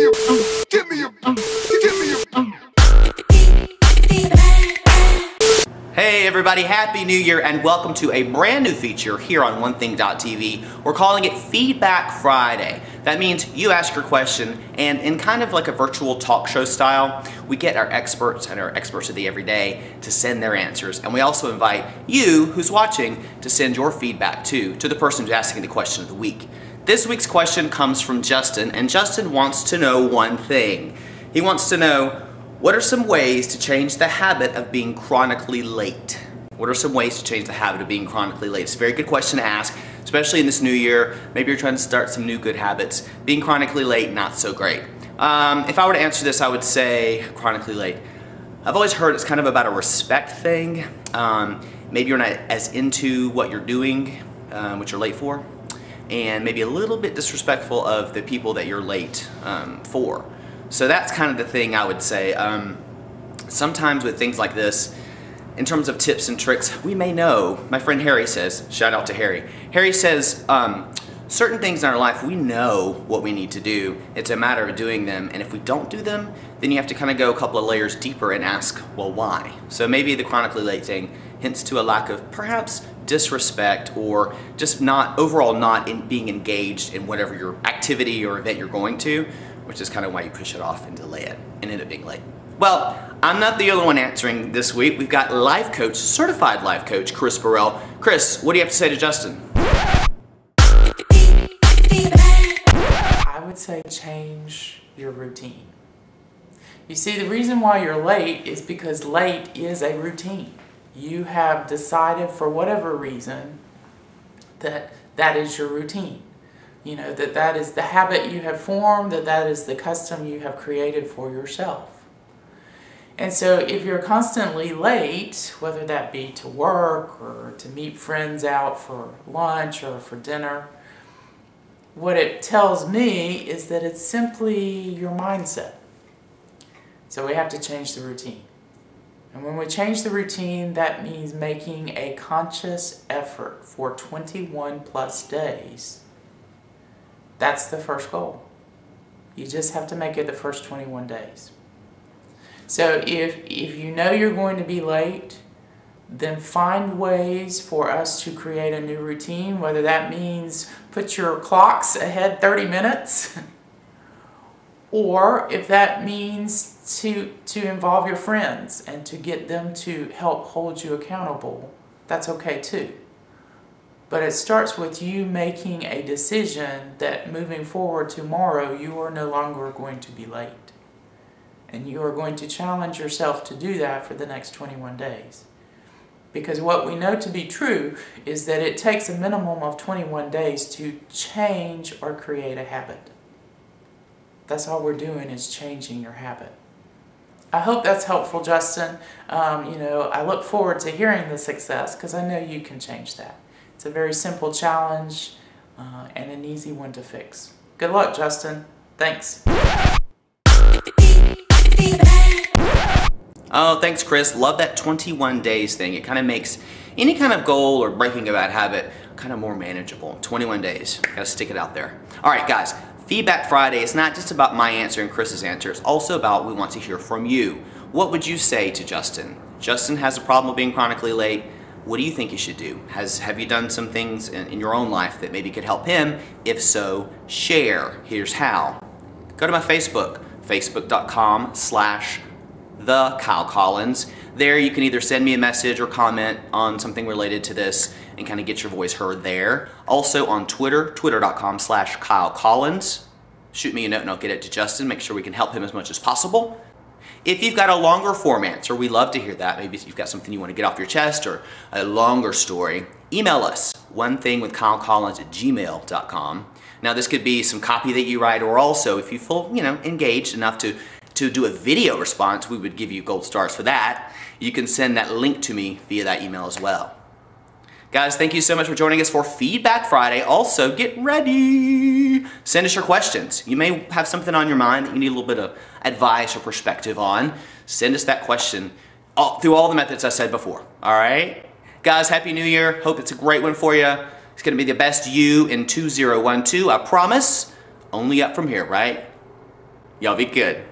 Hey everybody, Happy New Year and welcome to a brand new feature here on OneThing.tv. We're calling it Feedback Friday. That means you ask your question and in kind of like a virtual talk show style, we get our experts and our experts of the everyday to send their answers. And we also invite you who's watching to send your feedback to the person who's asking the question of the week. This week's question comes from Justin, and Justin wants to know one thing. He wants to know, what are some ways to change the habit of being chronically late? What are some ways to change the habit of being chronically late? It's a very good question to ask, especially in this new year. Maybe you're trying to start some new good habits. Being chronically late, not so great. If I were to answer this, I would say chronically late. I've always heard it's kind of about a respect thing. Maybe you're not as into what you're doing, what you're late for, and maybe a little bit disrespectful of the people that you're late for. So that's kind of the thing I would say. Sometimes with things like this, in terms of tips and tricks, we may know, my friend Harry says, shout out to Harry. Harry says, certain things in our life, we know what we need to do. It's a matter of doing them. And if we don't do them, then you have to kind of go a couple of layers deeper and ask, well, why? So maybe the chronically late thing hints to a lack of perhaps disrespect or just overall not being engaged in whatever your activity or event you're going to, which is kind of why you push it off and delay it and end up being late. Well, I'm not the only one answering this week. We've got life coach, certified life coach, Chris Burrell. Chris, what do you have to say to Justin? I would say change your routine. You see, the reason why you're late is because late is a routine. You have decided for whatever reason that that is your routine. You know, that is the habit you have formed, that is the custom you have created for yourself. And so if you're constantly late, whether that be to work or to meet friends out for lunch or for dinner, what it tells me is that it's simply your mindset. So we have to change the routine. And when we change the routine, that means making a conscious effort for 21 plus days. That's the first goal. You just have to make it the first 21 days. So if you know you're going to be late, then find ways for us to create a new routine, whether that means put your clocks ahead 30 minutes, or if that means to involve your friends and to get them to help hold you accountable, that's okay too. But it starts with you making a decision that moving forward tomorrow, you are no longer going to be late. And you are going to challenge yourself to do that for the next 21 days. Because what we know to be true is that it takes a minimum of 21 days to change or create a habit. That's all we're doing is changing your habit. I hope that's helpful, Justin. I look forward to hearing the success because I know you can change that. It's a very simple challenge and an easy one to fix. Good luck, Justin. Thanks. Oh, thanks, Chris. Love that 21 days thing. It kind of makes any kind of goal or breaking a bad habit kind of more manageable. 21 days. Gotta stick it out there. All right, guys. Feedback Friday is not just about my answer and Chris's answer. It's also about we want to hear from you. What would you say to Justin? Justin has a problem with being chronically late. What do you think you should do? Have you done some things in your own life that maybe could help him? If so, share. Here's how. Go to my Facebook, facebook.com/TheKyleCollins. There you can either send me a message or comment on something related to this and kind of get your voice heard there. Also on Twitter, twitter.com/KyleCollins. Shoot me a note and I'll get it to Justin. Make sure we can help him as much as possible. If you've got a longer form answer, we love to hear that. Maybe you've got something you want to get off your chest or a longer story. Email us, onethingwithkylecollins@gmail.com. Now this could be some copy that you write, or also if you feel engaged enough to do a video response, we would give you gold stars for that. You can send that link to me via that email as well. Guys, thank you so much for joining us for Feedback Friday. Also, get ready. Send us your questions. You may have something on your mind that you need a little bit of advice or perspective on. Send us that question through all the methods I said before. All right? Guys, Happy New Year. Hope it's a great one for you. It's going to be the best you in 2012. I promise. Only up from here, right? Y'all be good.